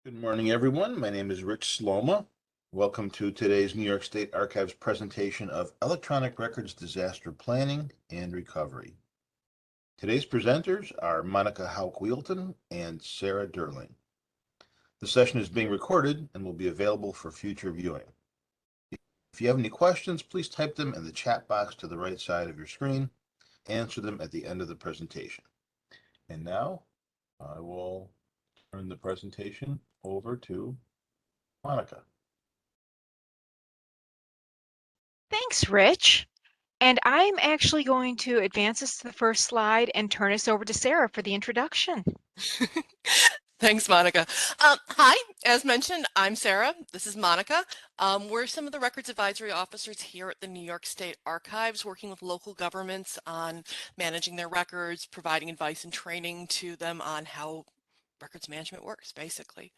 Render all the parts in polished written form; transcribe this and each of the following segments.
Good morning, everyone. My name is Rich Sloma. Welcome to today's New York State Archives presentation of Electronic Records Disaster Planning and Recovery. Today's presenters are Monica Hauck-Whealton and Sarah Durling. The session is being recorded and will be available for future viewing. If you have any questions, please type them in the chat box to the right side of your screen. Answer them at the end of the presentation. And now I will turn the presentation over to Monica. Thanks, Rich. And I'm actually going to advance us to the first slide and turn us over to Sarah for the introduction. Thanks, Monica. Hi, as mentioned, I'm Sarah. This is Monica. We're some of the records advisory officers here at the New York State Archives, working with local governments on managing their records, providing advice and training to them on how records management works, basically.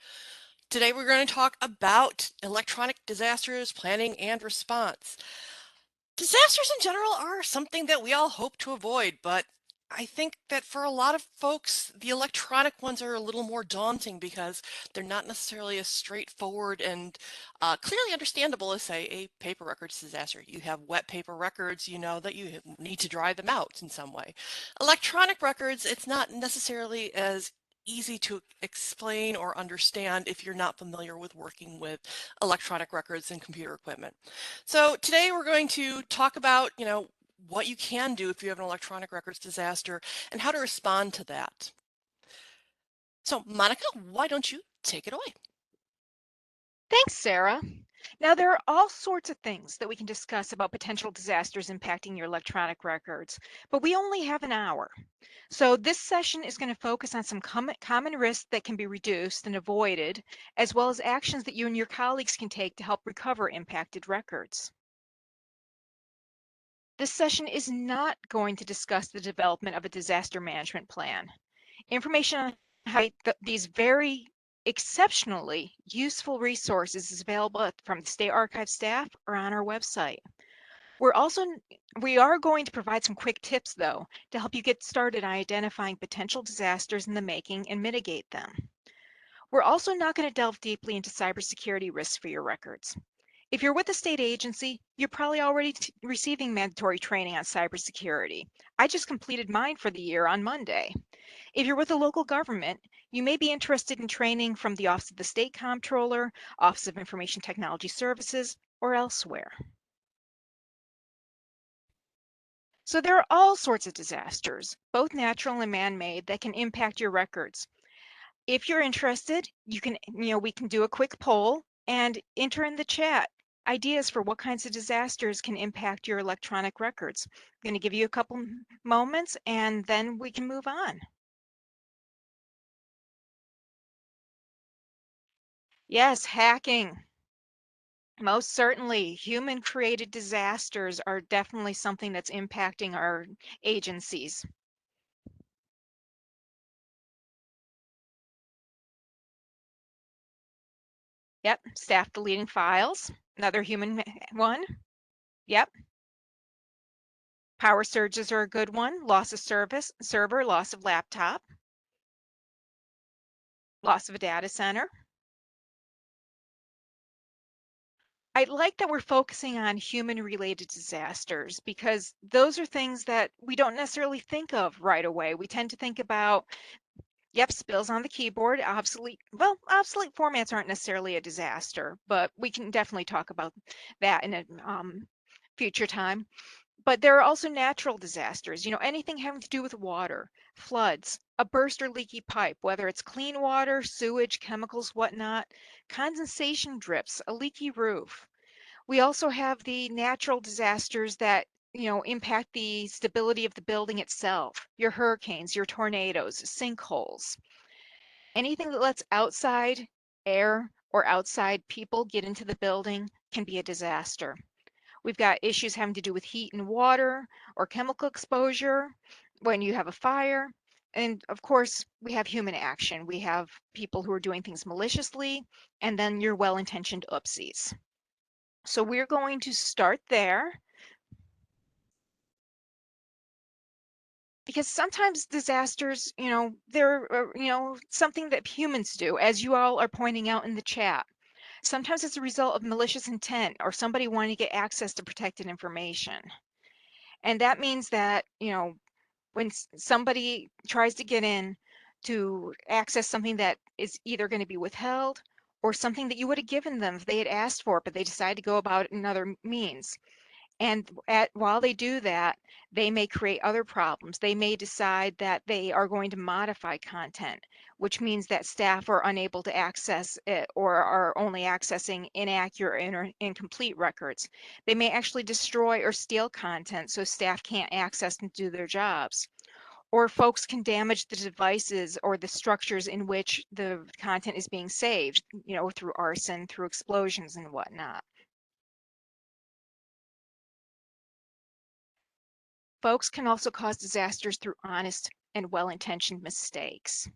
Today, we're going to talk about electronic disasters, planning, and response. Disasters in general are something that we all hope to avoid, but I think that for a lot of folks, the electronic ones are a little more daunting because they're not necessarily as straightforward and clearly understandable as, say, a paper records disaster. You have wet paper records, you know that you need to dry them out in some way. Electronic records, it's not necessarily as easy to explain or understand if you're not familiar with working with electronic records and computer equipment. So today we're going to talk about, what you can do if you have an electronic records disaster and how to respond to that. So Monica, why don't you take it away? Thanks, Sarah. Now, there are all sorts of things that we can discuss about potential disasters impacting your electronic records, but we only have an hour. So this session is going to focus on some common risks that can be reduced and avoided, as well as actions that you and your colleagues can take to help recover impacted records. This session is not going to discuss the development of a disaster management plan. Information on how these very exceptionally useful resources is available from the State Archive staff or on our website. We are going to provide some quick tips, though, to help you get started on identifying potential disasters in the making and mitigate them. We're also not going to delve deeply into cybersecurity risks for your records. If you're with a state agency, you're probably already receiving mandatory training on cybersecurity. I just completed mine for the year on Monday. If you're with a local government, you may be interested in training from the Office of the State Comptroller, Office of Information Technology Services, or elsewhere. So there are all sorts of disasters, both natural and man-made, that can impact your records. If you're interested, we can do a quick poll and enter in the chat ideas for what kinds of disasters can impact your electronic records. I'm going to give you a couple moments and then we can move on. Yes, hacking. Most certainly, human-created disasters are definitely something that's impacting our agencies. Yep, staff deleting files, another human one. Yep. Power surges are a good one. Loss of server, loss of laptop, loss of a data center. I like that we're focusing on human-related disasters because those are things that we don't necessarily think of right away. We tend to think about, yep, spills on the keyboard, obsolete formats aren't necessarily a disaster, but we can definitely talk about that in a future time. But there are also natural disasters, anything having to do with water, floods, a burst or leaky pipe, whether it's clean water, sewage, chemicals, whatnot, condensation drips, a leaky roof. We also have the natural disasters that impact the stability of the building itself, your hurricanes, your tornadoes, sinkholes. Anything that lets outside air or outside people get into the building can be a disaster. We've got issues having to do with heat and water or chemical exposure when you have a fire. And of course, we have human action. We have people who are doing things maliciously, and then your well-intentioned oopsies. So we're going to start there. Because sometimes disasters, they're, something that humans do, as you all are pointing out in the chat. Sometimes it's a result of malicious intent or somebody wanting to get access to protected information. And that means that, when somebody tries to get in to access something that is either going to be withheld or something that you would have given them if they had asked for it, but they decide to go about it in other means. And while they do that, they may create other problems. They may decide that they are going to modify content, which means that staff are unable to access it or are only accessing inaccurate or incomplete records. They may actually destroy or steal content so staff can't access and do their jobs. Or folks can damage the devices or the structures in which the content is being saved, through arson, through explosions and whatnot. Folks can also cause disasters through honest and well-intentioned mistakes.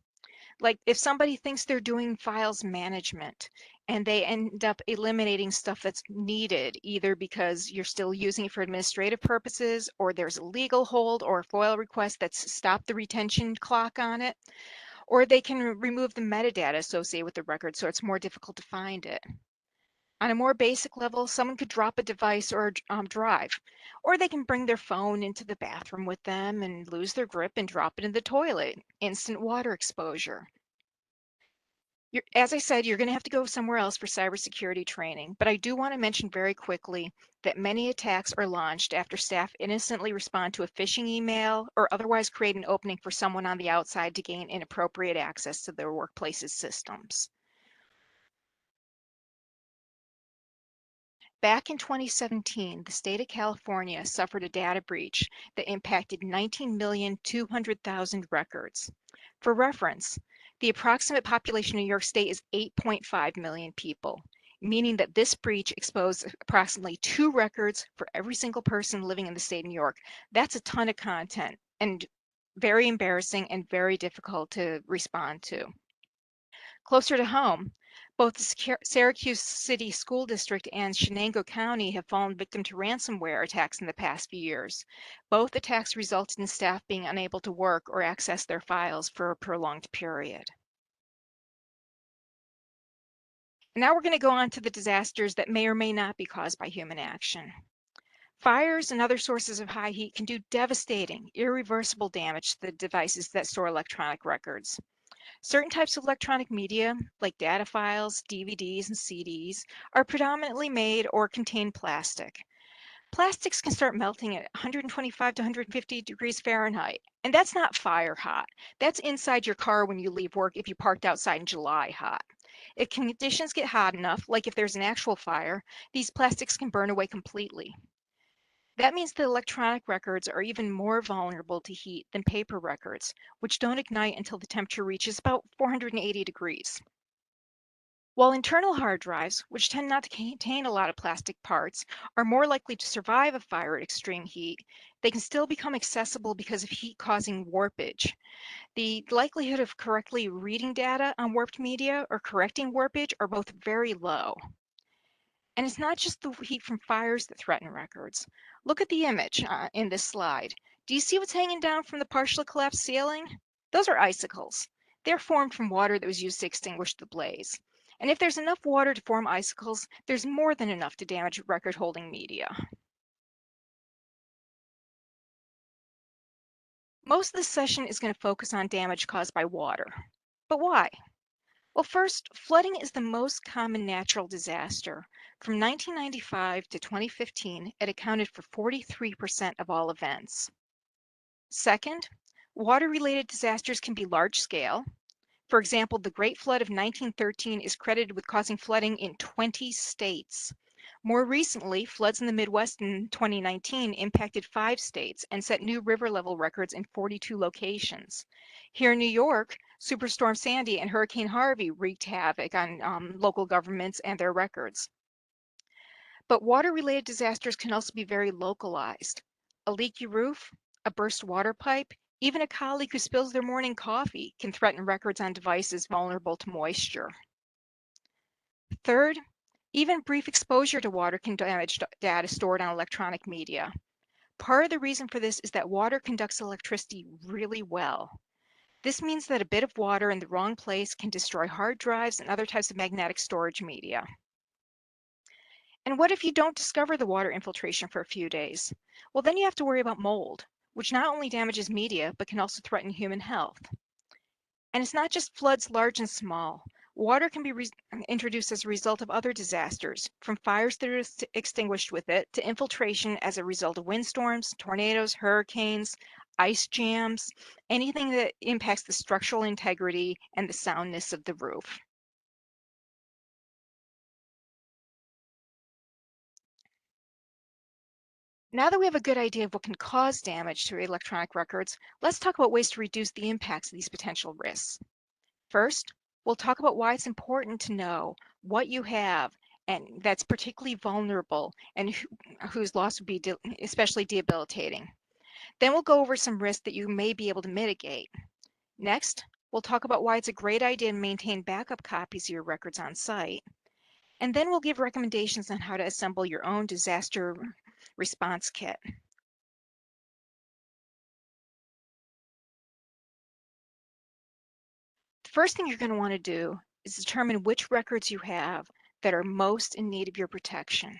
Like if somebody thinks they're doing files management and they end up eliminating stuff that's needed, either because you're still using it for administrative purposes or there's a legal hold or a FOIL request that's stopped the retention clock on it, or they can remove the metadata associated with the record so it's more difficult to find it. On a more basic level, someone could drop a device or drive, or they can bring their phone into the bathroom with them and lose their grip and drop it in the toilet. Instant water exposure. As I said, you're going to have to go somewhere else for cybersecurity training, but I do want to mention very quickly that many attacks are launched after staff innocently respond to a phishing email or otherwise create an opening for someone on the outside to gain inappropriate access to their workplace's systems. Back in 2017, the state of California suffered a data breach that impacted 19,200,000 records. For reference, the approximate population of New York State is 8.5 million people, meaning that this breach exposed approximately 2 records for every single person living in the state of New York. That's a ton of content and very embarrassing and very difficult to respond to. Closer to home, both the Syracuse City School District and Shenango County have fallen victim to ransomware attacks in the past few years. Both attacks resulted in staff being unable to work or access their files for a prolonged period. Now we're going to go on to the disasters that may or may not be caused by human action. Fires and other sources of high heat can do devastating, irreversible damage to the devices that store electronic records. Certain types of electronic media, like data files, DVDs, and CDs, are predominantly made or contain plastic. Plastics can start melting at 125 to 150 degrees Fahrenheit, and that's not fire hot. That's inside your car when you leave work if you parked outside in July hot. If conditions get hot enough, like if there's an actual fire, these plastics can burn away completely. That means the electronic records are even more vulnerable to heat than paper records, which don't ignite until the temperature reaches about 480 degrees. While internal hard drives, which tend not to contain a lot of plastic parts, are more likely to survive a fire at extreme heat, they can still become accessible because of heat causing warpage. The likelihood of correctly reading data on warped media or correcting warpage are both very low. And it's not just the heat from fires that threaten records. Look at the image in this slide. Do you see what's hanging down from the partially collapsed ceiling? Those are icicles. They're formed from water that was used to extinguish the blaze. And if there's enough water to form icicles, there's more than enough to damage record-holding media. Most of this session is going to focus on damage caused by water. But why? Well, first, flooding is the most common natural disaster. From 1995 to 2015, it accounted for 43% of all events. Second, water-related disasters can be large-scale. For example, the Great Flood of 1913 is credited with causing flooding in 20 states. More recently, floods in the Midwest in 2019 impacted 5 states and set new river level records in 42 locations. Here in New York, Superstorm Sandy and Hurricane Harvey wreaked havoc on local governments and their records. But water-related disasters can also be very localized. A leaky roof, a burst water pipe, even a colleague who spills their morning coffee can threaten records on devices vulnerable to moisture. Third, even brief exposure to water can damage data stored on electronic media. Part of the reason for this is that water conducts electricity really well. This means that a bit of water in the wrong place can destroy hard drives and other types of magnetic storage media. And what if you don't discover the water infiltration for a few days? Well, then you have to worry about mold, which not only damages media, but can also threaten human health. And it's not just floods large and small. Water can be introduced as a result of other disasters, from fires that are extinguished with it to infiltration as a result of windstorms, tornadoes, hurricanes, ice jams, anything that impacts the structural integrity and the soundness of the roof. Now that we have a good idea of what can cause damage to electronic records, let's talk about ways to reduce the impacts of these potential risks. First, we'll talk about why it's important to know what you have and that's particularly vulnerable and whose loss would be especially debilitating. Then we'll go over some risks that you may be able to mitigate. Next, we'll talk about why it's a great idea to maintain backup copies of your records on site. And then we'll give recommendations on how to assemble your own disaster response kit. The first thing you're going to want to do is determine which records you have that are most in need of your protection.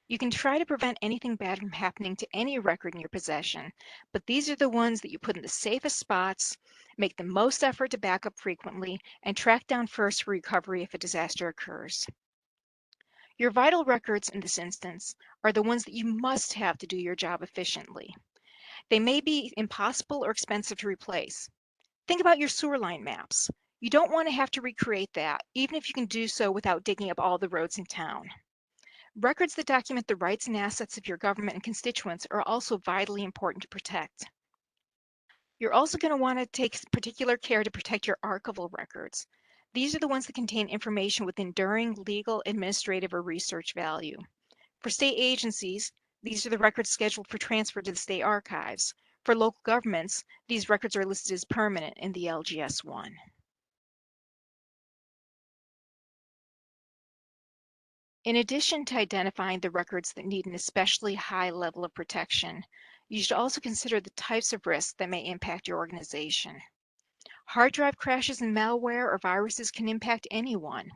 You can try to prevent anything bad from happening to any record in your possession, but these are the ones that you put in the safest spots, make the most effort to back up frequently, and track down first for recovery if a disaster occurs. Your vital records in this instance are the ones that you must have to do your job efficiently. They may be impossible or expensive to replace. Think about your sewer line maps. You don't want to have to recreate that, even if you can do so without digging up all the roads in town. Records that document the rights and assets of your government and constituents are also vitally important to protect. You're also going to want to take particular care to protect your archival records. These are the ones that contain information with enduring legal, administrative, or research value. For state agencies, these are the records scheduled for transfer to the state archives. For local governments, these records are listed as permanent in the LGS-1. In addition to identifying the records that need an especially high level of protection, you should also consider the types of risks that may impact your organization. Hard drive crashes and malware or viruses can impact anyone.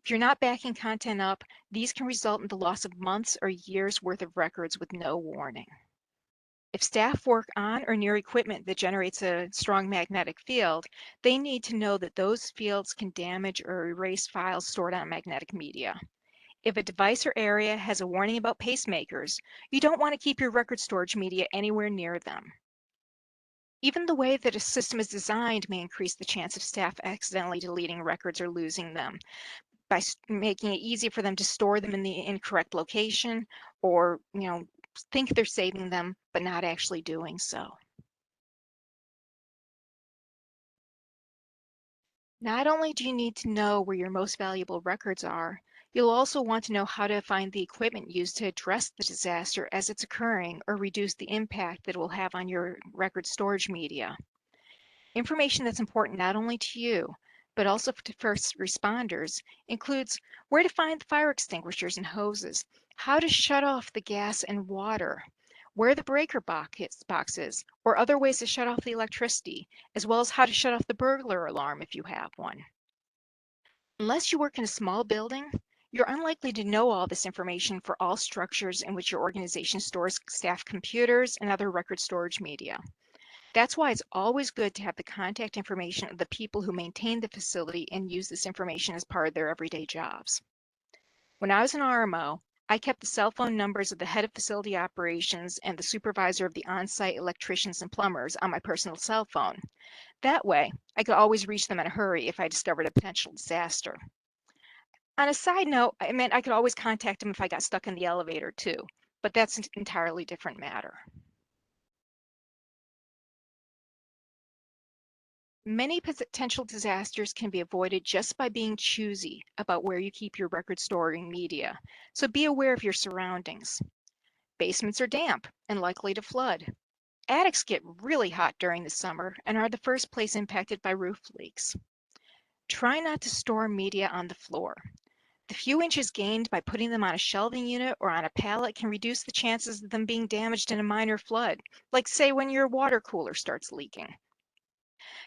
If you're not backing content up, these can result in the loss of months or years worth of records with no warning. If staff work on or near equipment that generates a strong magnetic field, they need to know that those fields can damage or erase files stored on magnetic media. If a device or area has a warning about pacemakers, you don't want to keep your record storage media anywhere near them. Even the way that a system is designed may increase the chance of staff accidentally deleting records or losing them by making it easy for them to store them in the incorrect location or, think they're saving them, but not actually doing so. Not only do you need to know where your most valuable records are, you'll also want to know how to find the equipment used to address the disaster as it's occurring or reduce the impact that it will have on your record storage media. Information that's important not only to you, but also to first responders includes where to find the fire extinguishers and hoses, how to shut off the gas and water, where the breaker box is, or other ways to shut off the electricity, as well as how to shut off the burglar alarm if you have one. Unless you work in a small building, you're unlikely to know all this information for all structures in which your organization stores staff computers and other record storage media. That's why it's always good to have the contact information of the people who maintain the facility and use this information as part of their everyday jobs. When I was an RMO, I kept the cell phone numbers of the head of facility operations and the supervisor of the on-site electricians and plumbers on my personal cell phone. That way, I could always reach them in a hurry if I discovered a potential disaster. On a side note, it meant I could always contact them if I got stuck in the elevator too, but that's an entirely different matter. Many potential disasters can be avoided just by being choosy about where you keep your record storing media, so be aware of your surroundings. Basements are damp and likely to flood. Attics get really hot during the summer and are the first place impacted by roof leaks. Try not to store media on the floor. The few inches gained by putting them on a shelving unit or on a pallet can reduce the chances of them being damaged in a minor flood, like say when your water cooler starts leaking.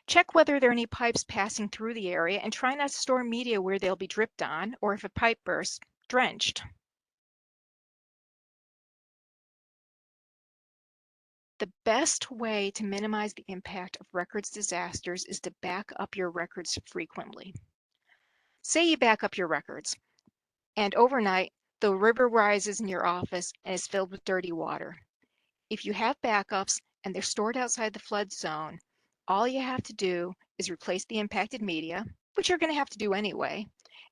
Check whether there are any pipes passing through the area and try not to store media where they'll be dripped on or if a pipe bursts, drenched. The best way to minimize the impact of records disasters is to back up your records frequently. Say you back up your records, and overnight, the river rises in your office and is filled with dirty water. If you have backups and they're stored outside the flood zone, all you have to do is replace the impacted media, which you're going to have to do anyway,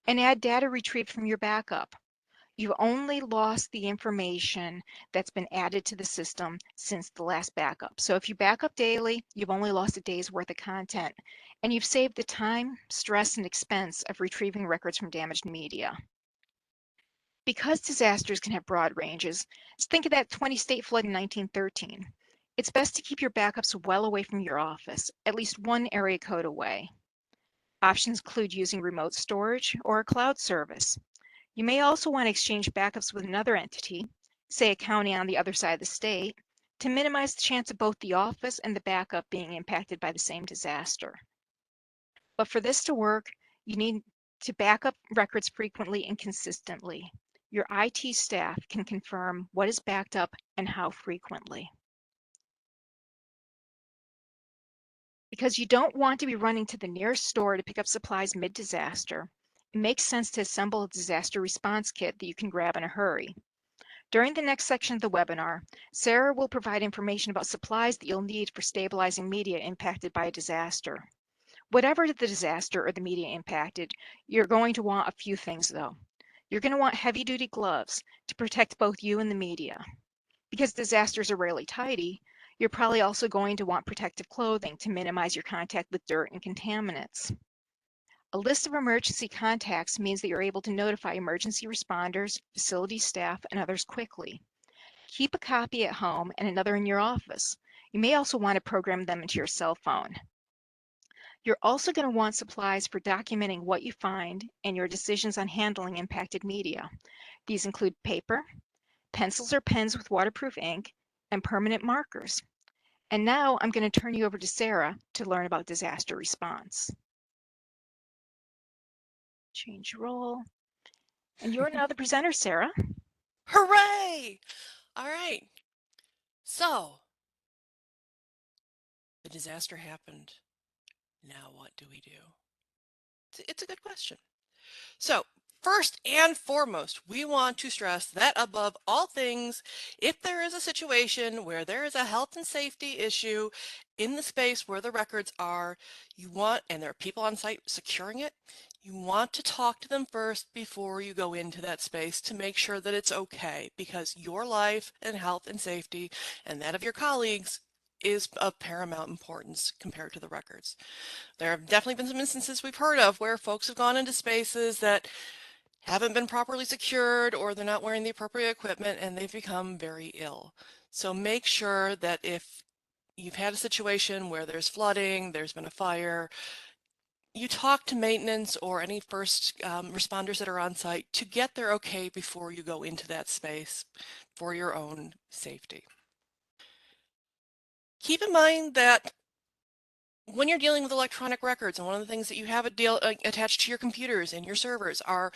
and add data retrieved from your backup. You've only lost the information that's been added to the system since the last backup. So if you back up daily, you've only lost a day's worth of content, and you've saved the time, stress, and expense of retrieving records from damaged media. Because disasters can have broad ranges, think of that 20-state flood in 1913. It's best to keep your backups well away from your office, at least one area code away. Options include using remote storage or a cloud service. You may also want to exchange backups with another entity, say a county on the other side of the state, to minimize the chance of both the office and the backup being impacted by the same disaster. But for this to work, you need to back up records frequently and consistently. Your IT staff can confirm what is backed up and how frequently. Because you don't want to be running to the nearest store to pick up supplies mid-disaster, it makes sense to assemble a disaster response kit that you can grab in a hurry. During the next section of the webinar, Sarah will provide information about supplies that you'll need for stabilizing media impacted by a disaster. Whatever the disaster or the media impacted, you're going to want a few things though. You're going to want heavy-duty gloves to protect both you and the media. Because disasters are rarely tidy, you're probably also going to want protective clothing to minimize your contact with dirt and contaminants. A list of emergency contacts means that you're able to notify emergency responders, facility staff, and others quickly. Keep a copy at home and another in your office. You may also want to program them into your cell phone. You're also going to want supplies for documenting what you find and your decisions on handling impacted media. These include paper, pencils or pens with waterproof ink, and permanent markers. And now I'm going to turn you over to Sarah to learn about disaster response. Change role. And you're now the presenter, Sarah. Hooray! All right. So, the disaster happened. Now what do we do? It's a good question. So, first and foremost, we want to stress that above all things, if there is a situation where there is a health and safety issue in the space where the records are, and there are people on site securing it, you want to talk to them first before you go into that space to make sure that it's okay, because your life and health and safety and that of your colleagues is of paramount importance compared to the records. There have definitely been some instances we've heard of where folks have gone into spaces that haven't been properly secured or they're not wearing the appropriate equipment and they've become very ill. So make sure that if you've had a situation where there's flooding, there's been a fire, you talk to maintenance or any first responders that are on site to get there okay before you go into that space for your own safety. Keep in mind that when you're dealing with electronic records, and one of the things that you have attached to your computers and your servers are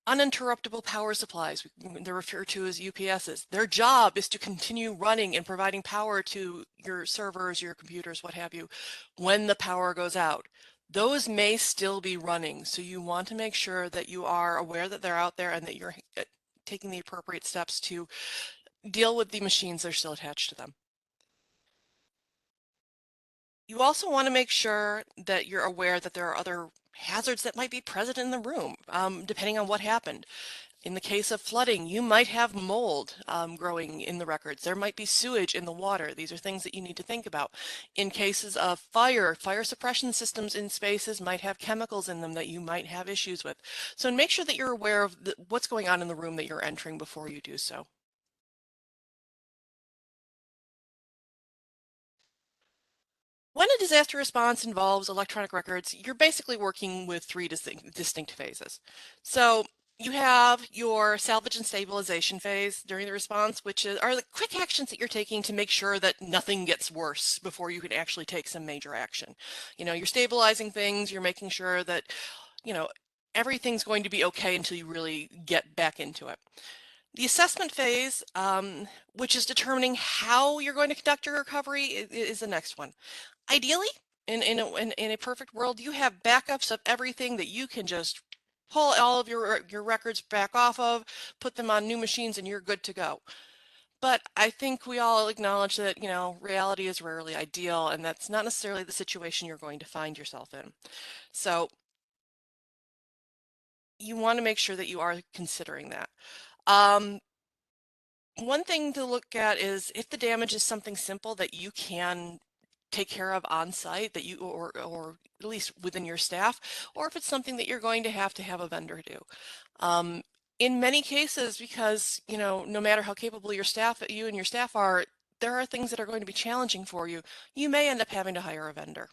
uninterruptible power supplies. They're referred to as UPSs. Their job is to continue running and providing power to your servers, your computers, what have you, when the power goes out. Those may still be running, so you want to make sure that you are aware that they're out there and that you're taking the appropriate steps to deal with the machines that are still attached to them. You also want to make sure that you're aware that there are other hazards that might be present in the room, depending on what happened. In the case of flooding, you might have mold growing in the records. There might be sewage in the water. These are things that you need to think about. In cases of fire suppression systems in spaces might have chemicals in them that you might have issues with. So make sure that you're aware of what's going on in the room that you're entering before you do so. When a disaster response involves electronic records, you're basically working with three distinct phases. So you have your salvage and stabilization phase during the response, which are the quick actions that you're taking to make sure that nothing gets worse before you can actually take some major action. You're stabilizing things, you're making sure that, you know, everything's going to be okay until you really get back into it. The assessment phase, which is determining how you're going to conduct your recovery, is the next one. Ideally, in a perfect world, you have backups of everything that you can just pull all of your records back off of, put them on new machines, and you're good to go. But I think we all acknowledge that, reality is rarely ideal, and that's not necessarily the situation you're going to find yourself in. So you want to make sure that you are considering that. One thing to look at is if the damage is something simple that you can take care of on site, that you or at least within your staff, or if it's something that you're going to have a vendor do. Um, in many cases, because no matter how capable you and your staff are, there are things that are going to be challenging for you. You may end up having to hire a vendor.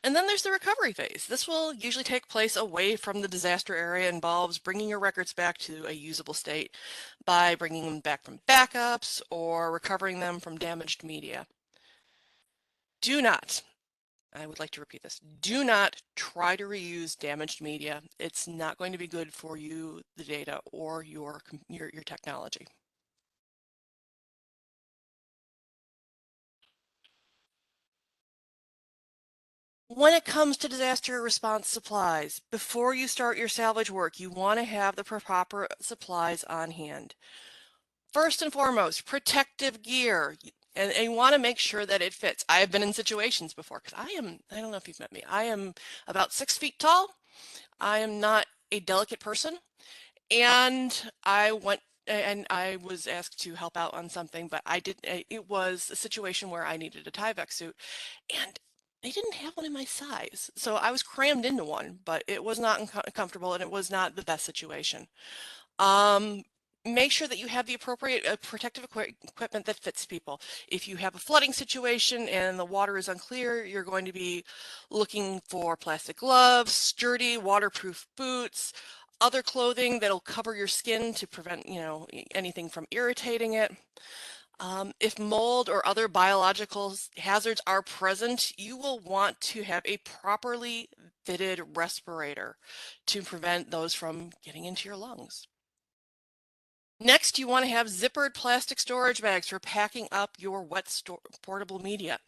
And then there's the recovery phase. This will usually take place away from the disaster area, involves bringing your records back to a usable state by bringing them back from backups or recovering them from damaged media. Do not, I would like to repeat this, do not try to reuse damaged media. It's not going to be good for you, the data, or your technology. When it comes to disaster response supplies, before you start your salvage work, you want to have the proper supplies on hand. First and foremost, protective gear. And you want to make sure that it fits. I have been in situations before because I don't know if you've met me, I am about 6 feet tall. I am not a delicate person. And I was asked to help out on something, but it was a situation where I needed a Tyvek suit and they didn't have one in my size. So I was crammed into one, but it was not comfortable and it was not the best situation. Um, Make sure that you have the appropriate protective equipment that fits people. If you have a flooding situation and the water is unclear, you're going to be looking for plastic gloves, sturdy, waterproof boots, other clothing that'll cover your skin to prevent, anything from irritating it. If mold or other biological hazards are present, you will want to have a properly fitted respirator to prevent those from getting into your lungs. Next, you want to have zippered plastic storage bags for packing up your wet portable media.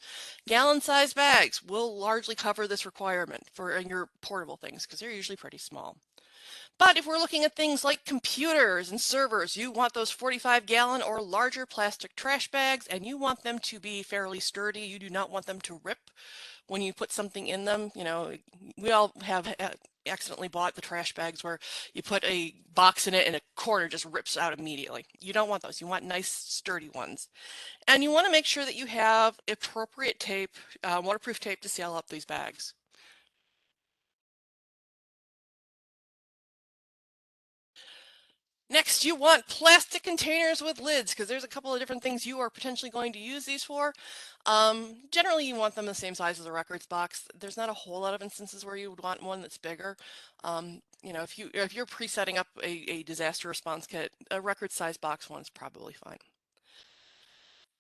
Gallon-sized bags will largely cover this requirement for your portable things because they're usually pretty small. But if we're looking at things like computers and servers, you want those 45-gallon or larger plastic trash bags, and you want them to be fairly sturdy. You do not want them to rip when you put something in them. We all have accidentally bought the trash bags where you put a box in it and a corner just rips out immediately. You don't want those. You want nice, sturdy ones. And you want to make sure that you have appropriate tape, waterproof tape to seal up these bags. Next, you want plastic containers with lids because there's a couple of different things you are potentially going to use these for. Generally, you want them the same size as a records box. There's not a whole lot of instances where you would want one that's bigger. If you're pre-setting up a disaster response kit, a record size box one's probably fine.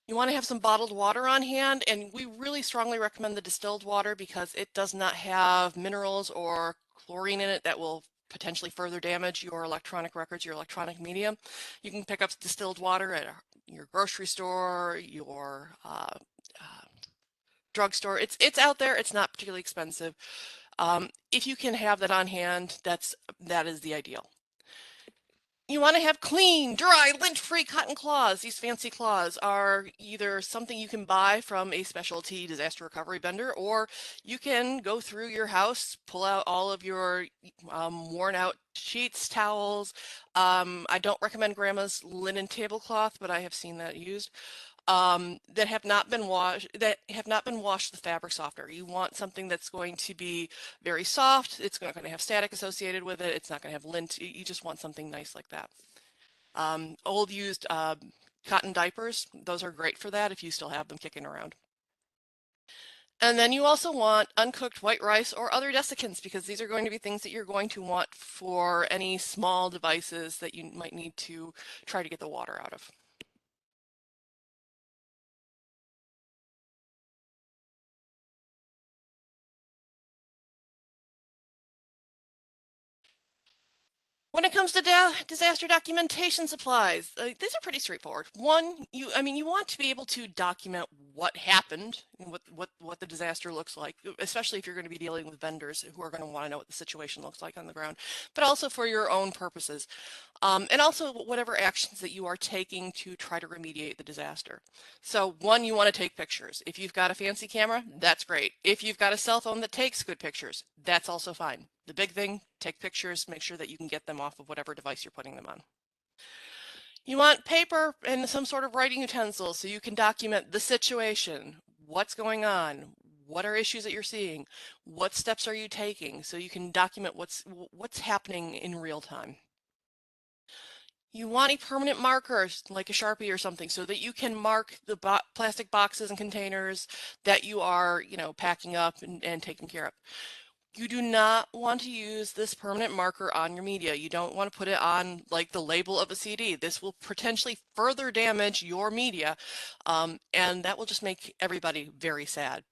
You want to have some bottled water on hand, and we really strongly recommend the distilled water because it does not have minerals or chlorine in it that will potentially further damage your electronic records, your electronic media. You can pick up distilled water at your grocery store, your drugstore. It's out there. It's not particularly expensive. If you can have that on hand, that is the ideal. You want to have clean, dry, lint-free cotton cloths. These fancy cloths are either something you can buy from a specialty disaster recovery vendor, or you can go through your house, pull out all of your worn out sheets, towels. I don't recommend grandma's linen tablecloth, but I have seen that used. That have not been washed with fabric softener. You want something that's going to be very soft. It's not going to have static associated with it. It's not going to have lint. You just want something nice like that. Old used cotton diapers, those are great for that if you still have them kicking around. And then you also want uncooked white rice or other desiccants because these are going to be things that you're going to want for any small devices that you might need to try to get the water out of. When it comes to disaster documentation supplies, these are pretty straightforward. One, you want to be able to document what happened, and what the disaster looks like, especially if you're going to be dealing with vendors who are going to want to know what the situation looks like on the ground, but also for your own purposes. And also whatever actions that you are taking to try to remediate the disaster. So one, you want to take pictures. If you've got a fancy camera, that's great. If you've got a cell phone that takes good pictures, that's also fine. The big thing, take pictures, make sure that you can get them off of whatever device you're putting them on. You want paper and some sort of writing utensil so you can document the situation, what's going on, what are issues that you're seeing, what steps are you taking, so you can document what's happening in real time. You want a permanent marker, like a Sharpie or something, so that you can mark the plastic boxes and containers that you are, packing up and taking care of. You do not want to use this permanent marker on your media. You don't want to put it on like the label of a CD. This will potentially further damage your media, and that will just make everybody very sad.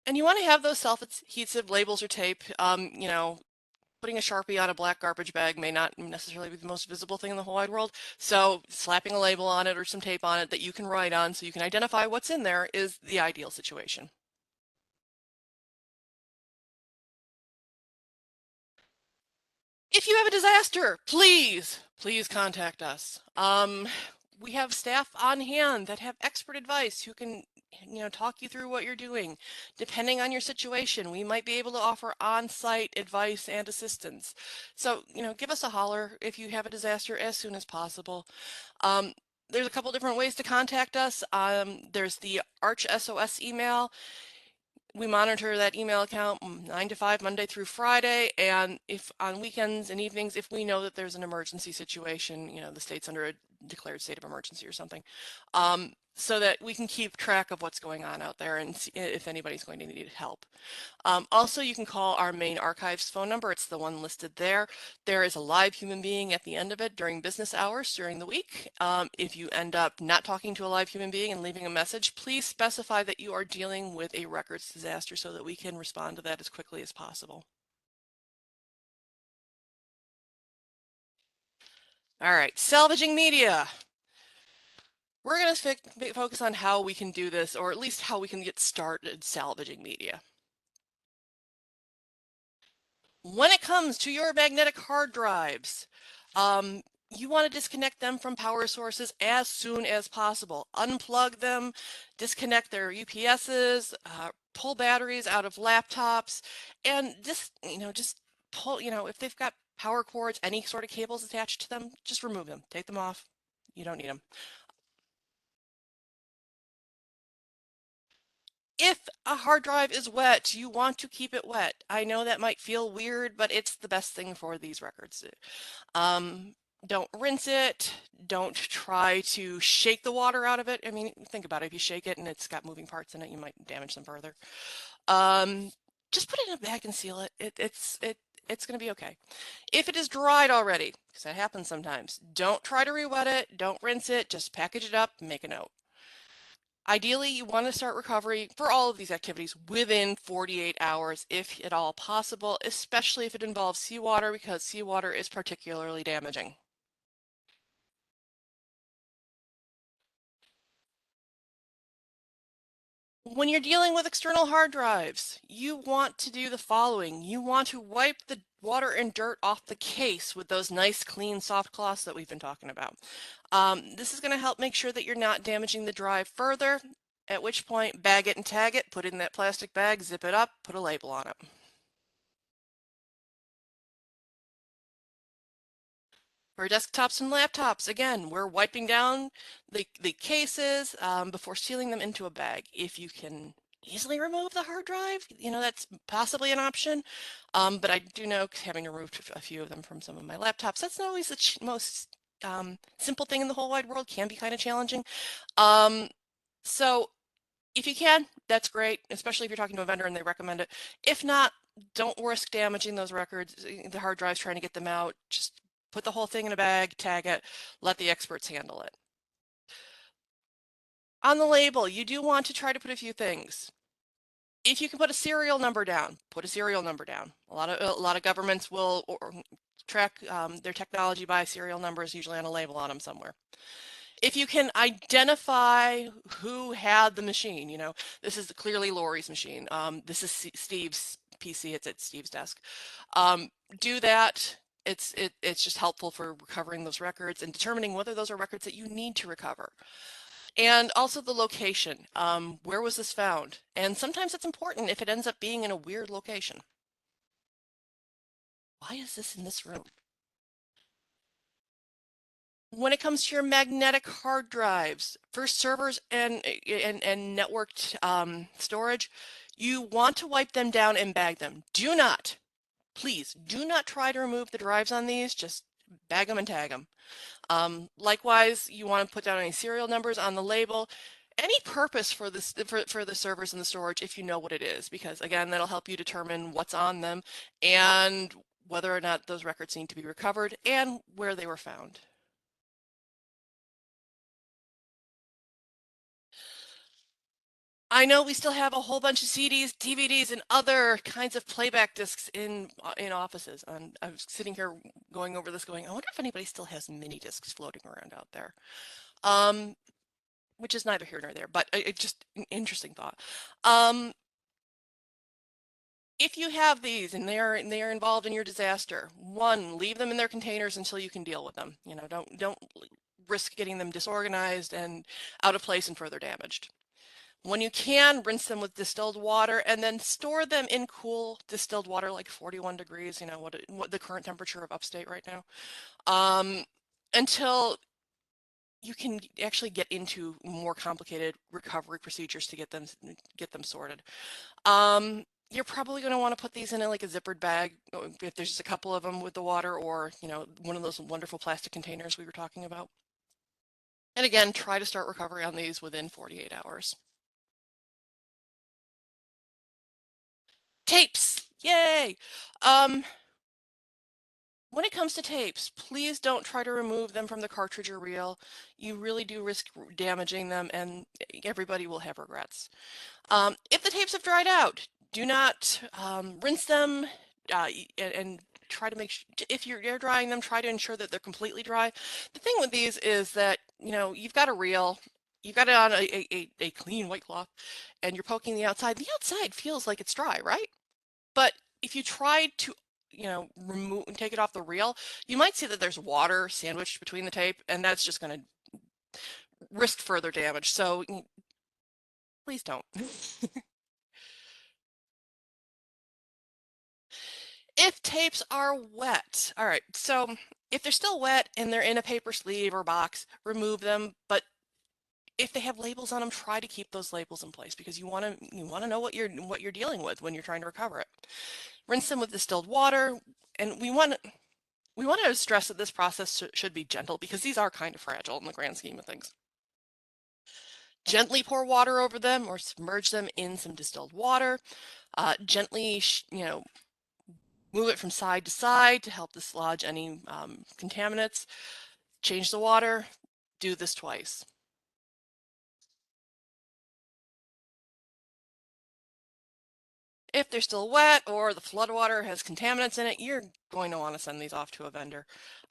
And you want to have those self-adhesive labels or tape, putting a Sharpie on a black garbage bag may not necessarily be the most visible thing in the whole wide world. So slapping a label on it or some tape on it that you can write on so you can identify what's in there is the ideal situation. If you have a disaster, please contact us. We have staff on hand that have expert advice who can, talk you through what you're doing. Depending on your situation, we might be able to offer on-site advice and assistance. So, give us a holler if you have a disaster as soon as possible. There's a couple different ways to contact us. There's the Arch SOS email. We monitor that email account 9 to 5, Monday through Friday, and if on weekends and evenings, if we know that there's an emergency situation, the state's under a declared state of emergency or something, so that we can keep track of what's going on out there and see if anybody's going to need help. Also, you can call our main archives phone number. It's the one listed there. There is a live human being at the end of it during business hours during the week. If you end up not talking to a live human being and leaving a message, please specify that you are dealing with a records disaster so that we can respond to that as quickly as possible. All right, salvaging media. We're going to focus on how we can do this, or at least how we can get started salvaging media. When it comes to your magnetic hard drives, you want to disconnect them from power sources as soon as possible. Unplug them, disconnect their UPSs, pull batteries out of laptops, and just pull, if they've got power cords, any sort of cables attached to them, just remove them, take them off. You don't need them. If a hard drive is wet, you want to keep it wet. I know that might feel weird, but it's the best thing for these records. Um, don't rinse it. Don't try to shake the water out of it. I mean, think about it. If you shake it and it's got moving parts in it, you might damage them further. Just put it in a bag and seal it. It's going to be okay. If it is dried already, because that happens sometimes, don't try to re-wet it. Don't rinse it. Just package it up and make a note. Ideally, you want to start recovery for all of these activities within 48 hours, if at all possible, especially if it involves seawater, because seawater is particularly damaging. When you're dealing with external hard drives, you want to do the following. You want to wipe the water and dirt off the case with those nice, clean, soft cloths that we've been talking about. This is going to help make sure that you're not damaging the drive further, at which point bag it and tag it, put it in that plastic bag, zip it up, put a label on it. For desktops and laptops, again, we're wiping down the cases before sealing them into a bag. If you can easily remove the hard drive, that's possibly an option. But I do know, having removed a few of them from some of my laptops, that's not always the most simple thing in the whole wide world, can be kind of challenging. So if you can, that's great, especially if you're talking to a vendor and they recommend it. If not, don't risk damaging those records, the hard drives, trying to get them out. Just put the whole thing in a bag, tag it, let the experts handle it. On the label, you do want to try to put a few things. If you can put a serial number down, put a serial number down. A lot of governments will track their technology by serial numbers, usually on a label on them somewhere. If you can identify who had the machine, you know, this is clearly Lori's machine. This is Steve's PC. It's at Steve's desk. Do that. It's just helpful for recovering those records and determining whether those are records that you need to recover. And also the location. Where was this found? And sometimes it's important if it ends up being in a weird location. Why is this in this room? When it comes to your magnetic hard drives, for servers and networked storage, you want to wipe them down and bag them. Do not, please, do not try to remove the drives on these. Just bag them and tag them. Likewise, you want to put down any serial numbers on the label. Any purpose for this for the servers and the storage if you know what it is, because again, that'll help you determine what's on them and whether or not those records need to be recovered and where they were found. I know we still have a whole bunch of CDs, DVDs, and other kinds of playback discs in offices. And I was sitting here going over this, going, I wonder if anybody still has mini discs floating around out there. Which is neither here nor there, but it's just an interesting thought. If you have these and they are involved in your disaster, one, leave them in their containers until you can deal with them. You know, don't risk getting them disorganized and out of place and further damaged. When you can, rinse them with distilled water and then store them in cool distilled water, like 41 degrees, you know, what the current temperature of upstate right now, until you can actually get into more complicated recovery procedures to get them sorted. You're probably going to want to put these in like a zippered bag if there's just a couple of them with the water, or you know, one of those wonderful plastic containers we were talking about. And again, try to start recovery on these within 48 hours. Tapes, yay! When it comes to tapes, please don't try to remove them from the cartridge or reel. You really do risk damaging them, and everybody will have regrets. If the tapes have dried out, do not rinse them and try to make sure, if you're air drying them, try to ensure that they're completely dry. The thing with these is that, you know, you've got a reel, you've got it on a clean white cloth, and you're poking the outside feels like it's dry, right? But if you try to, you know, remove and take it off the reel, you might see that there's water sandwiched between the tape, and that's just going to risk further damage. So please don't. If tapes are wet, all right, so if they're still wet and they're in a paper sleeve or box, remove them. But if they have labels on them, try to keep those labels in place, because you want to know what you're dealing with when you're trying to recover it. Rinse them with distilled water, and we want to stress that this process should be gentle, because these are kind of fragile in the grand scheme of things. Gently pour water over them or submerge them in some distilled water. Gently, you know, move it from side to side to help dislodge any contaminants. Change the water. Do this twice. If they're still wet or the floodwater has contaminants in it, you're going to want to send these off to a vendor.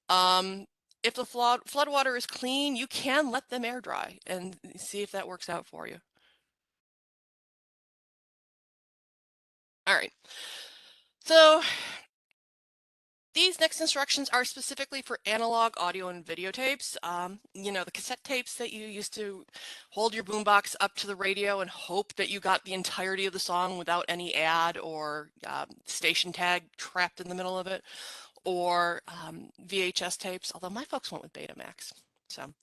If the floodwater is clean, you can let them air dry and see if that works out for you. All right. So these next instructions are specifically for analog audio and videotapes. You know, the cassette tapes that you used to hold your boombox up to the radio and hope that you got the entirety of the song without any ad or station tag trapped in the middle of it, or VHS tapes, although my folks went with Betamax. So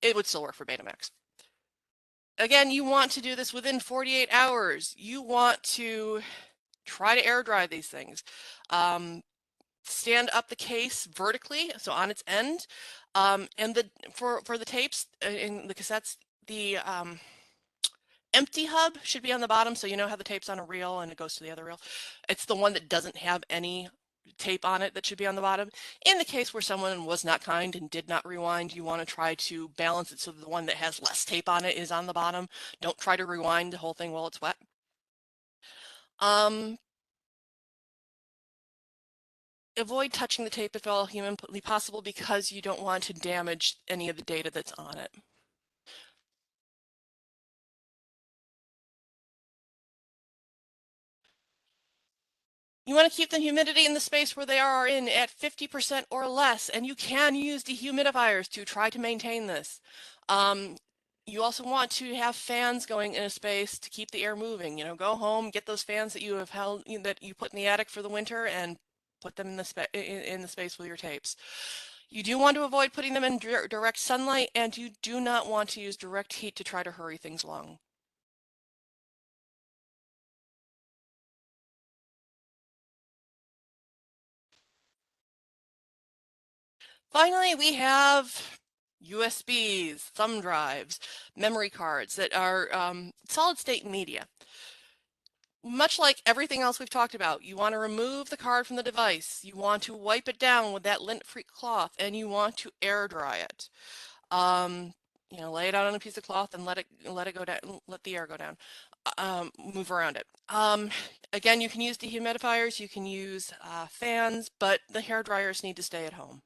it would still work for Betamax. Again, you want to do this within 48 hours. You want to try to air dry these things. Stand up the case vertically, so on its end, and for the tapes in the cassettes, the empty hub should be on the bottom, so you know how the tape's on a reel and it goes to the other reel. It's the one that doesn't have any tape on it that should be on the bottom. In the case where someone was not kind and did not rewind, you want to try to balance it so the one that has less tape on it is on the bottom. Don't try to rewind the whole thing while it's wet. Avoid touching the tape if at all humanly possible because you don't want to damage any of the data that's on it. You want to keep the humidity in the space where they are in at 50% or less, and you can use dehumidifiers to try to maintain this. You also want to have fans going in a space to keep the air moving. You know, go home, get those fans that you have held, that you put in the attic for the winter, and put them in the space with your tapes. You do want to avoid putting them in direct sunlight, and you do not want to use direct heat to try to hurry things along. Finally, we have USBs, thumb drives, memory cards that are solid state media. Much like everything else we've talked about, you want to remove the card from the device. You want to wipe it down with that lint-free cloth, and you want to air dry it. Lay it out on a piece of cloth and let it go down, let the air go down. Move around it. Again, you can use dehumidifiers, you can use fans, but the hair dryers need to stay at home.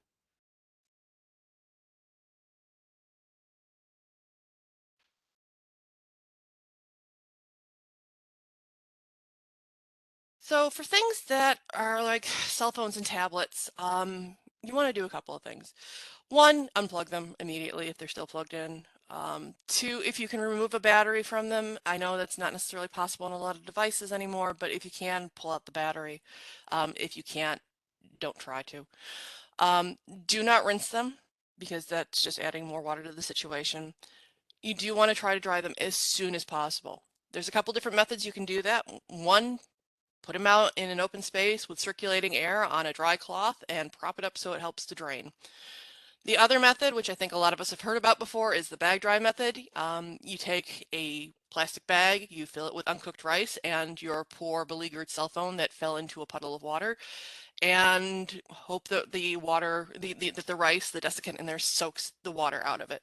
So for things that are like cell phones and tablets, you want to do a couple of things. One, unplug them immediately if they're still plugged in. Two, if you can remove a battery from them, I know that's not necessarily possible on a lot of devices anymore, but if you can, pull out the battery. If you can't, don't try to. Do not rinse them because that's just adding more water to the situation. You do want to try to dry them as soon as possible. There's a couple different methods you can do that. One, put them out in an open space with circulating air on a dry cloth and prop it up so it helps to drain. The other method, which I think a lot of us have heard about before, is the bag dry method. You take a plastic bag, you fill it with uncooked rice and your poor beleaguered cell phone that fell into a puddle of water, and hope that the water, that the rice, the desiccant in there soaks the water out of it.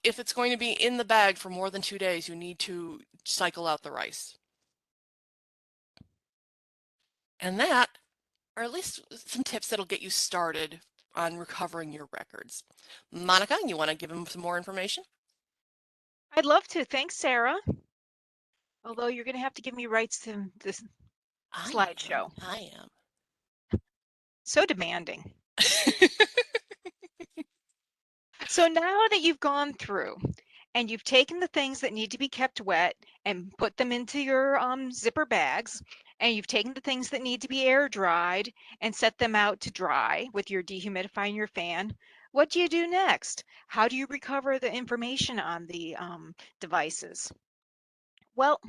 If it's going to be in the bag for more than 2 days, you need to cycle out the rice. And that or at least some tips that'll get you started on recovering your records. Monica, you want to give them some more information? I'd love to. Thanks, Sarah. Although you're going to have to give me rights to this slideshow. I am. So demanding. So now that you've gone through and you've taken the things that need to be kept wet and put them into your zipper bags, and you've taken the things that need to be air dried and set them out to dry with your dehumidifier and your fan, what do you do next? How do you recover the information on the devices? Well,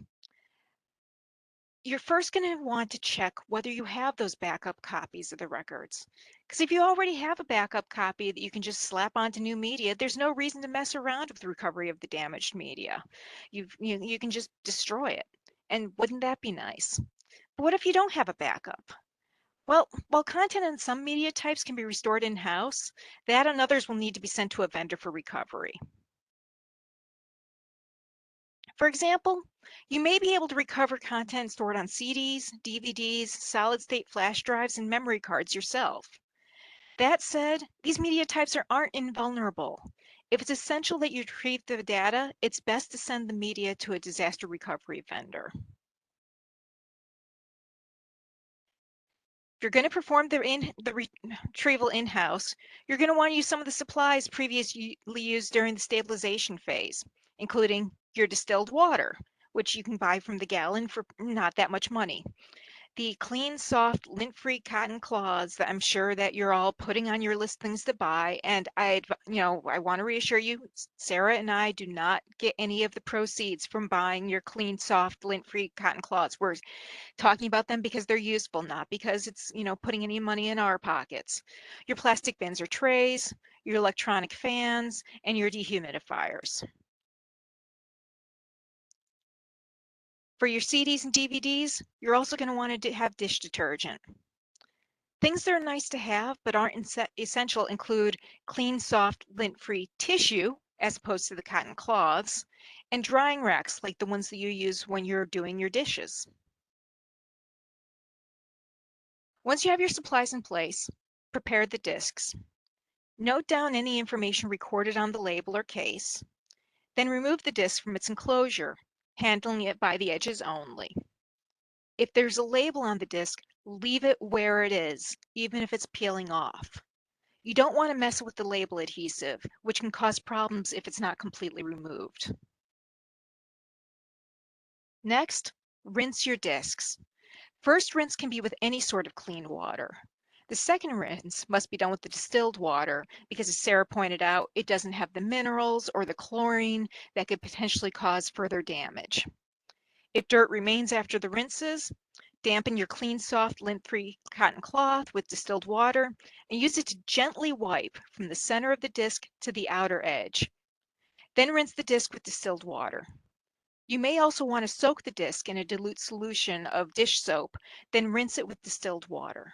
you're first going to want to check whether you have those backup copies of the records. Because if you already have a backup copy that you can just slap onto new media, there's no reason to mess around with the recovery of the damaged media. You can just destroy it. And wouldn't that be nice? But what if you don't have a backup? Well, while content on some media types can be restored in-house, that and others will need to be sent to a vendor for recovery. For example, you may be able to recover content stored on CDs, DVDs, solid-state flash drives, and memory cards yourself. That said, these media types aren't invulnerable. If it's essential that you retrieve the data, it's best to send the media to a disaster recovery vendor. If you're going to perform the retrieval in-house, you're going to want to use some of the supplies previously used during the stabilization phase, including your distilled water, which you can buy from the gallon for not that much money. The clean, soft, lint-free cotton cloths that I'm sure that you're all putting on your list things to buy. And I want to reassure you, Sarah and I do not get any of the proceeds from buying your clean, soft, lint-free cotton cloths. We're talking about them because they're useful, not because it's, putting any money in our pockets. Your plastic bins or trays, your electronic fans, and your dehumidifiers. For your CDs and DVDs, you're also going to want to have dish detergent. Things that are nice to have but aren't essential include clean, soft, lint-free tissue, as opposed to the cotton cloths, and drying racks like the ones that you use when you're doing your dishes. Once you have your supplies in place, prepare the discs. Note down any information recorded on the label or case. Then remove the disc from its enclosure, handling it by the edges only. If there's a label on the disc, leave it where it is, even if it's peeling off. You don't want to mess with the label adhesive, which can cause problems if it's not completely removed. Next, rinse your discs. First rinse can be with any sort of clean water. The second rinse must be done with the distilled water because, as Sarah pointed out, it doesn't have the minerals or the chlorine that could potentially cause further damage. If dirt remains after the rinses, dampen your clean, soft, lint-free cotton cloth with distilled water and use it to gently wipe from the center of the disc to the outer edge. Then rinse the disc with distilled water. You may also want to soak the disc in a dilute solution of dish soap, then rinse it with distilled water.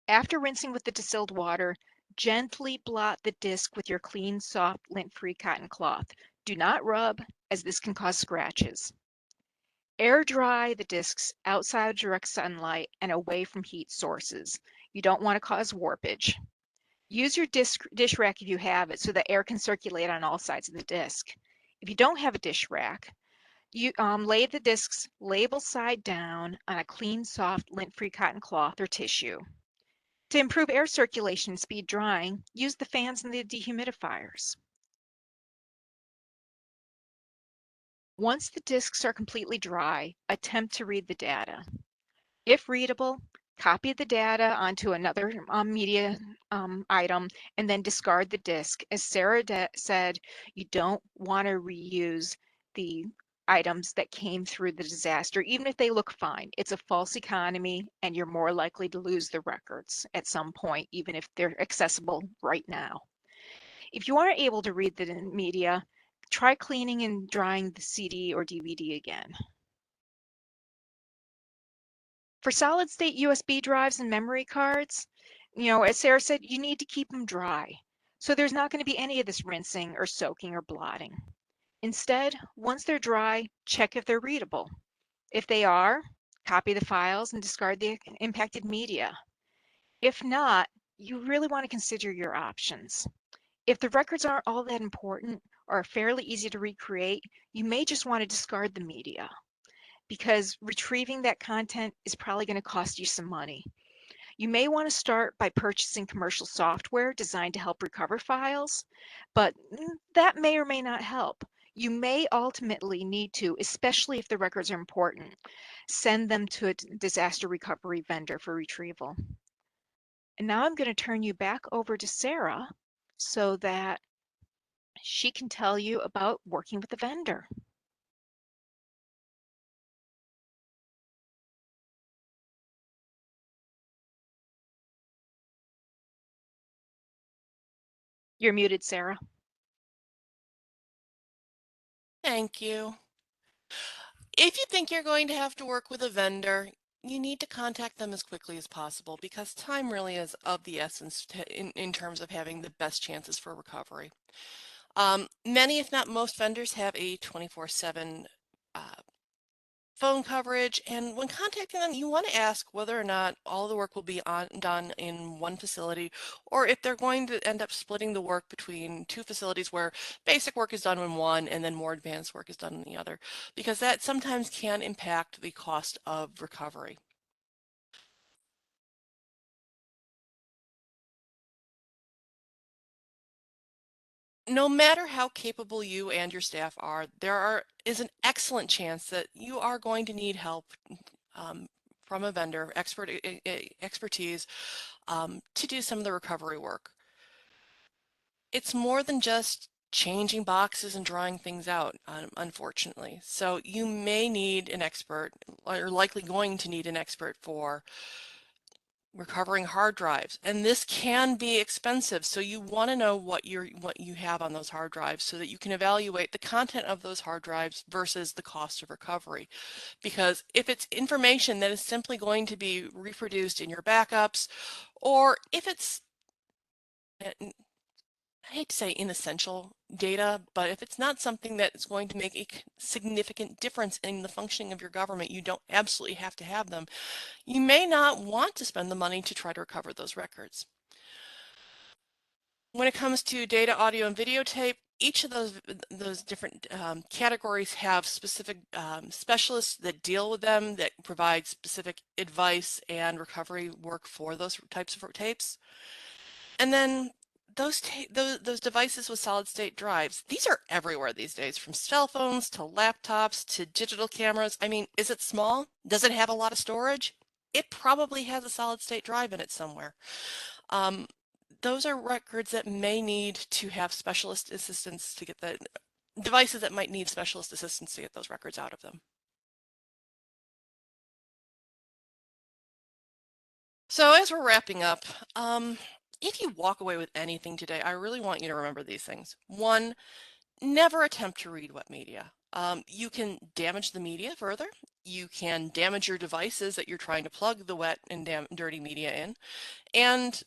After rinsing with the distilled water, gently blot the disc with your clean, soft, lint-free cotton cloth. Do not rub, as this can cause scratches. Air dry the discs outside direct sunlight and away from heat sources. You don't want to cause warpage. Use your dish rack if you have it so that air can circulate on all sides of the disc. If you don't have a dish rack, you lay the discs label side down on a clean, soft, lint-free cotton cloth or tissue. To improve air circulation and speed drying, use the fans and the dehumidifiers. Once the discs are completely dry, attempt to read the data. If readable, copy the data onto another media item and then discard the disk. As Sarah said, you don't want to reuse the items that came through the disaster, even if they look fine. It's a false economy and you're more likely to lose the records at some point, even if they're accessible right now. If you aren't able to read the media, try cleaning and drying the CD or DVD again. For solid state USB drives and memory cards, as Sarah said, you need to keep them dry. So there's not going to be any of this rinsing or soaking or blotting. Instead, once they're dry, check if they're readable. If they are, copy the files and discard the impacted media. If not, you really want to consider your options. If the records aren't all that important or are fairly easy to recreate, you may just want to discard the media, because retrieving that content is probably going to cost you some money. You may want to start by purchasing commercial software designed to help recover files, but that may or may not help. You may ultimately need to, especially if the records are important, send them to a disaster recovery vendor for retrieval. And now I'm going to turn you back over to Sarah so that she can tell you about working with a vendor. You're muted, Sarah. Thank you. If you think you're going to have to work with a vendor, you need to contact them as quickly as possible because time really is of the essence in terms of having the best chances for recovery. Many, if not most, vendors have a 24/7 phone coverage, and when contacting them, you want to ask whether or not all the work will be done in one facility, or if they're going to end up splitting the work between two facilities where basic work is done in one and then more advanced work is done in the other, because that sometimes can impact the cost of recovery. No matter how capable you and your staff are, is an excellent chance that you are going to need help from a vendor, expertise, to do some of the recovery work. It's more than just changing boxes and drawing things out, unfortunately. So you may need an expert, or likely going to need an expert for recovering hard drives, and this can be expensive. So you want to know what you have on those hard drives so that you can evaluate the content of those hard drives versus the cost of recovery. Because if it's information that is simply going to be reproduced in your backups, or if it's, I hate to say inessential data, but if it's not something that is going to make a significant difference in the functioning of your government, you don't absolutely have to have them. You may not want to spend the money to try to recover those records. When it comes to data, audio, and videotape, each of those different categories have specific specialists that deal with them, that provide specific advice and recovery work for those types of tapes. And then those devices with solid state drives, these are everywhere these days, from cell phones to laptops to digital cameras. I mean, is it small? Does it have a lot of storage? It probably has a solid state drive in it somewhere. Um, those are records that may need to have specialist assistance to get the devices that might need specialist assistance to get those records out of them. So as we're wrapping up, if you walk away with anything today, I really want you to remember these things. One, never attempt to read wet media. You can damage the media further. You can damage your devices that you're trying to plug the wet and dirty media in. And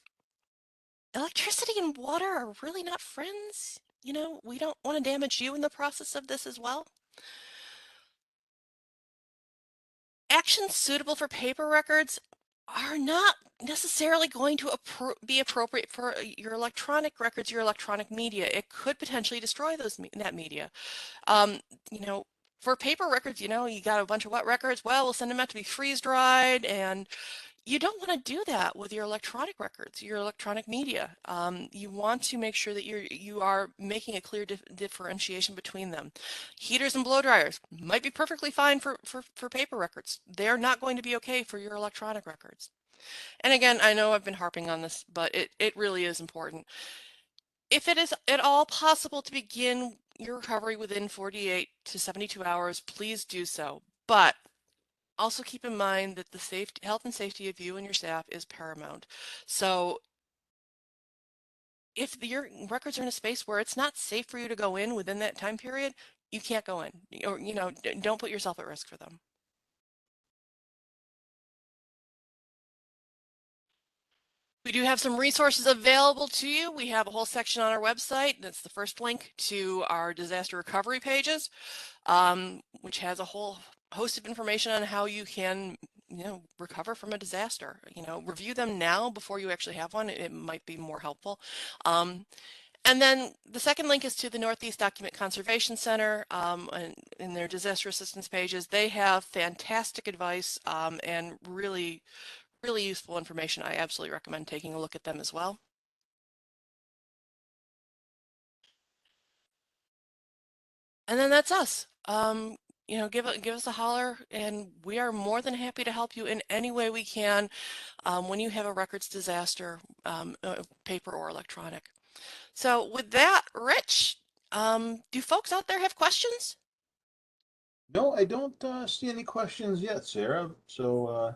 electricity and water are really not friends. You know, we don't want to damage you in the process of this as well. Actions suitable for paper records are not necessarily going to be appropriate for your electronic records, your electronic media. It could potentially destroy that media. You know, for paper records, you know, you got a bunch of wet records. Well, we'll send them out to be freeze dried, and you don't want to do that with your electronic records, your electronic media. You want to make sure that you are making a clear differentiation between them. Heaters and blow dryers might be perfectly fine for paper records. They're not going to be okay for your electronic records. And again, I know I've been harping on this, but it really is important. If it is at all possible to begin your recovery within 48 to 72 hours, please do so. But also keep in mind that the health and safety of you and your staff is paramount. So if your records are in a space where it's not safe for you to go in within that time period, you can't go in, or, you know, don't put yourself at risk for them. We do have some resources available to you. We have a whole section on our website. That's the first link to our disaster recovery pages, which has a whole host of information on how you can, you know, recover from a disaster. You know, review them now before you actually have one. It might be more helpful. And then the second link is to the Northeast Document Conservation Center, and in their disaster assistance pages. They have fantastic advice and really useful information. I absolutely recommend taking a look at them as well. And then that's us. You know, give us a holler, and we are more than happy to help you in any way we can when you have a records disaster, paper or electronic. So with that, Rich, do folks out there have questions? No, I don't see any questions yet, Sarah. So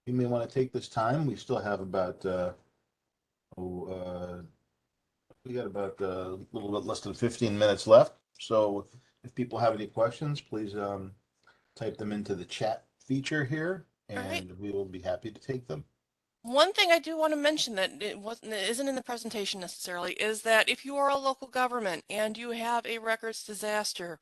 you may want to take this time. We still have about oh, we got about a little bit less than 15 minutes left. So if people have any questions, please type them into the chat feature here, All right. and we will be happy to take them. One thing I do want to mention that isn't in the presentation necessarily is that if you are a local government and you have a records disaster,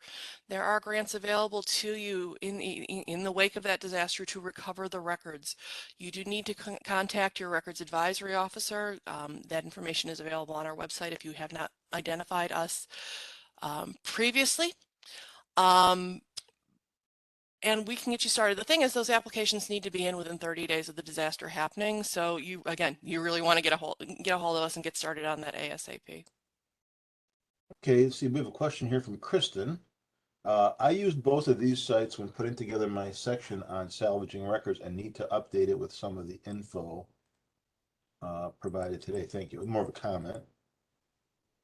there are grants available to you in the wake of that disaster to recover the records. You do need to contact your records advisory officer. That information is available on our website if you have not identified us previously. And we can get you started. The thing is, those applications need to be in within 30 days of the disaster happening. So you really want to get a hold of us and get started on that ASAP. Okay, let's see, we have a question here from Kristen. I used both of these sites when putting together my section on salvaging records and need to update it with some of the info provided today. Thank you. More of a comment.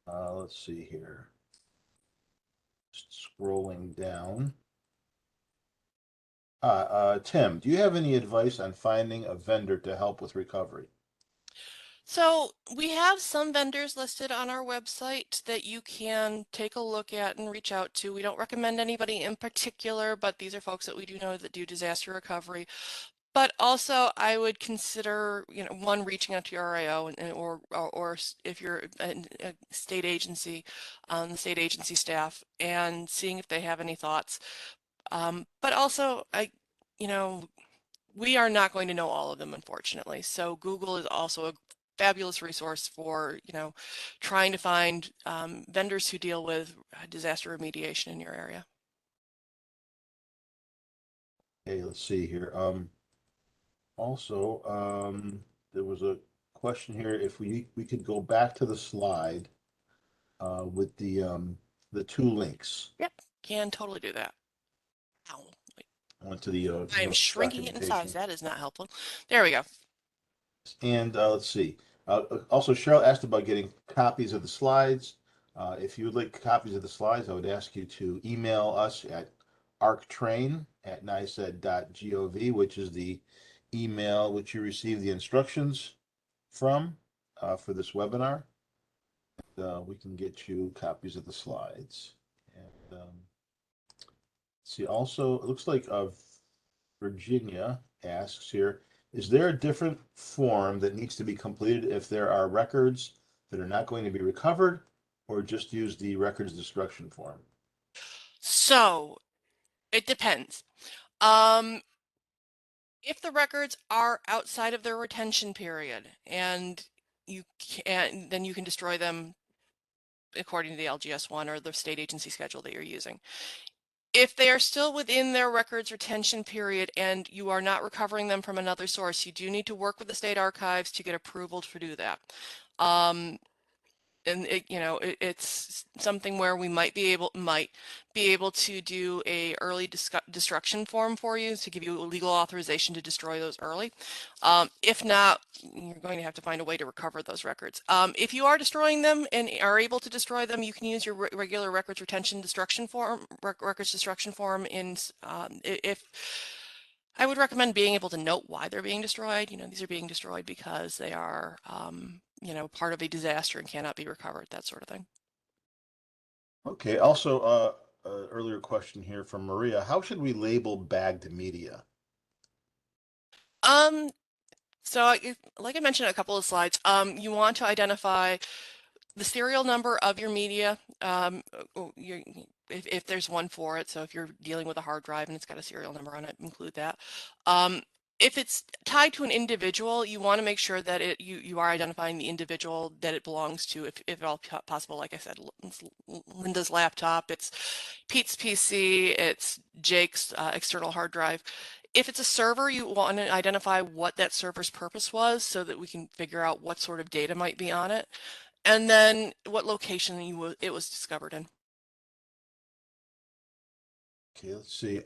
Let's see here. Just scrolling down. Tim, do you have any advice on finding a vendor to help with recovery? So we have some vendors listed on our website that you can take a look at and reach out to. We don't recommend anybody in particular, but these are folks that we do know that do disaster recovery. But also, I would consider, one, reaching out to your RIO or if you're a state agency, the state agency staff, and seeing if they have any thoughts. But also, you know, we are not going to know all of them, unfortunately. So Google is also a fabulous resource for, trying to find vendors who deal with disaster remediation in your area. Okay, let's see here. Also, there was a question here if we could go back to the slide with the two links. Yep, can totally do that. Ow. I went to the I am shrinking it in size. documentation. That is not helpful. There we go. And let's see. Also, Cheryl asked about getting copies of the slides. If you would like copies of the slides, I would ask you to email us at arctrain@niced.gov, which is the email which you received the instructions from for this webinar. We can get you copies of the slides. And see, also, it looks like Virginia asks here, is there a different form that needs to be completed if there are records that are not going to be recovered, or just use the records destruction form? So it depends. Um, if the records are outside of their retention period and then you can destroy them according to the LGS1 or the state agency schedule that you're using. If they are still within their records retention period and you are not recovering them from another source, you do need to work with the state archives to get approval to do that. And it's something where we might be able to do a early destruction form for you to give you legal authorization to destroy those early. If not, you're going to have to find a way to recover those records. If you are destroying them and are able to destroy them, you can use your regular records retention destruction form, records destruction form if I would recommend being able to note why they're being destroyed. These are being destroyed because they are, part of a disaster and cannot be recovered, that sort of thing. Okay, also, earlier question here from Maria, how should we label bagged media? Um, so like I mentioned in a couple of slides, you want to identify the serial number of your media, if there's one for it. So if you're dealing with a hard drive and it's got a serial number on it, include that. If it's tied to an individual, you want to make sure that you are identifying the individual that it belongs to, if at all possible. Like I said, it's Linda's laptop, it's Pete's PC, it's Jake's external hard drive. If it's a server, you want to identify what that server's purpose was so that we can figure out what sort of data might be on it, and then what location it was discovered in. Okay, let's see.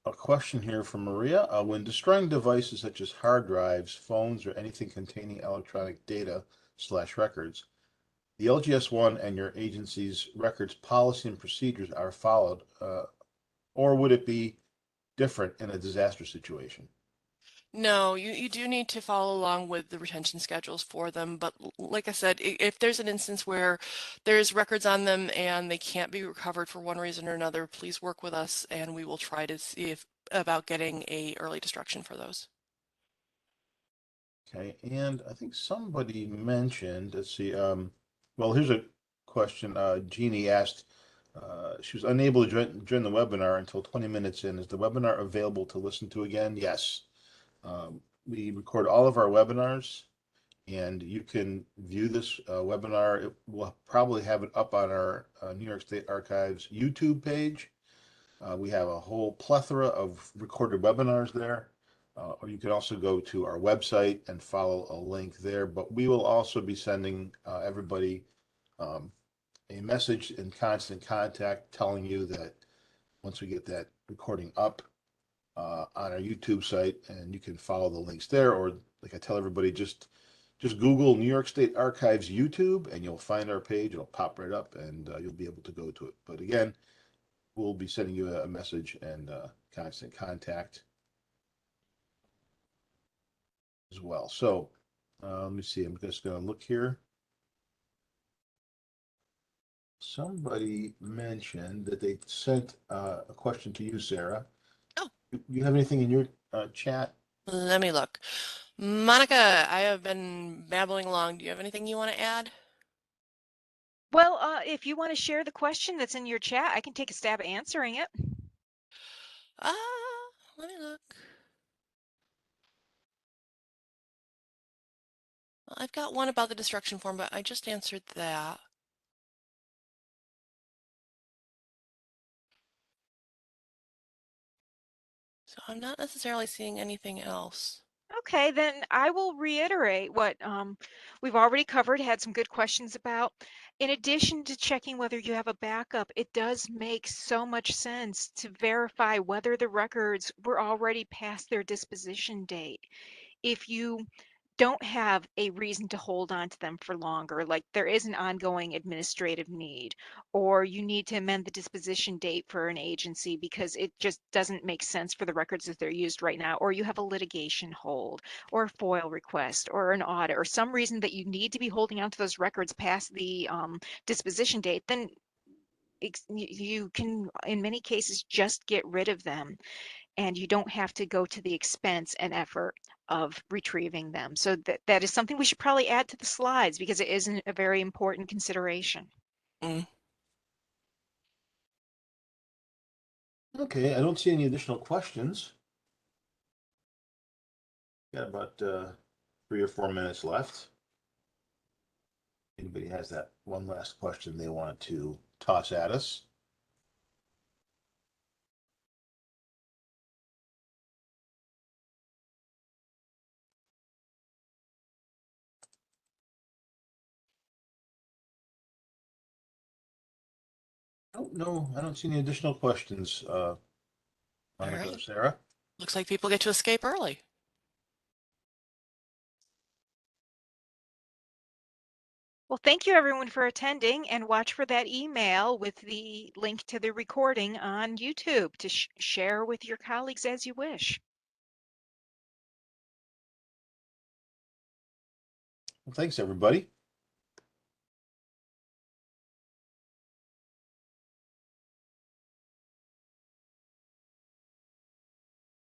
A question here from Maria. When destroying devices such as hard drives, phones, or anything containing electronic data slash records, the LGS1 and your agency's records policy and procedures are followed, or would it be different in a disaster situation? No, you do need to follow along with the retention schedules for them, but like I said, if there's an instance where there's records on them and they can't be recovered for one reason or another, please work with us and we will try to see if about getting a early destruction for those. Okay, and I think somebody mentioned, let's see, well, here's a question. Jeannie asked, she was unable to join the webinar until 20 minutes in. Is the webinar available to listen to again? Yes. We record all of our webinars, and you can view this webinar. We'll probably have it up on our New York State Archives YouTube page. We have a whole plethora of recorded webinars there. Or you can also go to our website and follow a link there. But we will also be sending everybody um, a message in constant contact telling you that once we get that recording up on our YouTube site, and you can follow the links there. Or like I tell everybody, just Google New York State Archives YouTube, and you'll find our page. It'll pop right up, and you'll be able to go to it. But again, we'll be sending you a message and constant contact as well. So let me see. I'm just going to look here. Somebody mentioned that they sent a question to you, Sarah. Oh. You have anything in your chat? Let me look. Monica, I have been babbling along. Do you have anything you want to add? Well, if you want to share the question that's in your chat, I can take a stab at answering it. Let me look. Well, I've got one about the destruction form, but I just answered that. So I'm not necessarily seeing anything else. Okay, then I will reiterate what we've already covered, had some good questions about. In addition to checking whether you have a backup, it does make so much sense to verify whether the records were already past their disposition date. If you don't have a reason to hold on to them for longer, like there is an ongoing administrative need, or you need to amend the disposition date for an agency because it just doesn't make sense for the records that they're used right now, or you have a litigation hold, or a FOIL request, or an audit, or some reason that you need to be holding on to those records past the disposition date, then you can, in many cases, just get rid of them and you don't have to go to the expense and effort of retrieving them. So that is something we should probably add to the slides because it isn't a very important consideration. Mm. Okay, I don't see any additional questions. Got about 3 or 4 minutes left. Anybody has that one last question they wanted to toss at us? Oh, no, I don't see any additional questions. All Monica or right. Sarah? Looks like people get to escape early. Well, thank you everyone for attending and watch for that email with the link to the recording on YouTube to share with your colleagues as you wish. Well, thanks, everybody.